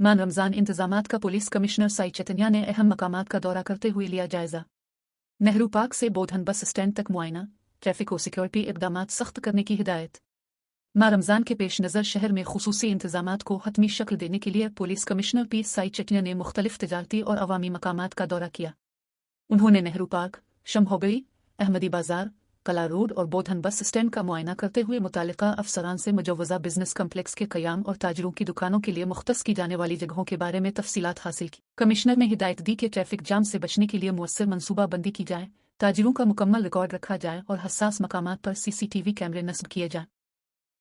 माह रमज़ान इंतजामात का police commissioner Sai Chaitanya ने अहम मकामात का दौरा करते हुए लिया जायजा। नेहरू पार्क से बोधन बस स्टैंड तक मुआयना, ट्रैफिक और सिक्योरिटी इक़दामात सख्त करने की हिदायत। माह रमज़ान के पेश नज़र शहर में खुसूसी इंतजामात को हतमी शक्ल देने के लिए police commissioner P Sai Chaitanya ने मुख्तलिफ तिजारती और अवामी मकामात का दौरा किया। उन्होंने नेहरू पार्क, शमहोगई, अहमदी बाजार, कला रोड और बोधन बस स्टैंड का मुआयना करते हुए मुतालिका अफसरान से मुजव्वज़ा बिजनेस कम्प्लेक्स के क़याम और ताजरों की दुकानों के लिए मुख्तस की जाने वाली जगहों के बारे में तफसीलात हासिल की। कमिश्नर ने हिदायत दी कि ट्रैफिक जाम से बचने के लिए मुअस्सर मनसूबाबंदी की जाए, ताजरों का मुकम्मल रिकॉर्ड रखा जाए और हसास मकामात पर CCTV कैमरे नस्ब किए जाएं।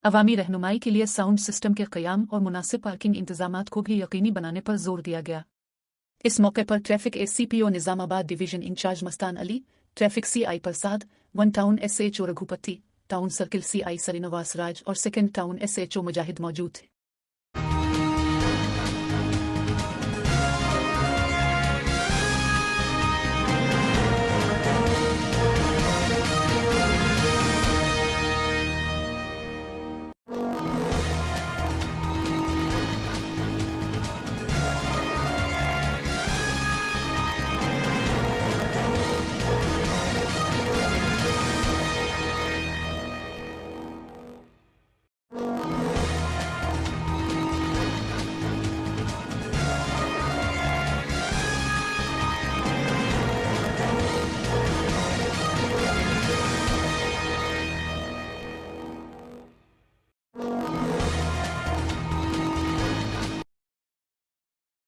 अवामी रहनुमाई के लिए साउंड सिस्टम के क़याम और मुनासिब पार्किंग इंतजामात को भी यकीनी बनाने पर जोर दिया गया। इस मौके पर traffic ACPO Nizamabad division in charge Mastan Ali, traffic CI Prasad, 1 town SHO Raghupati, town circle CI Srinivas Raj और 2nd टाउन SHO मुजाहिद मौजूद थे।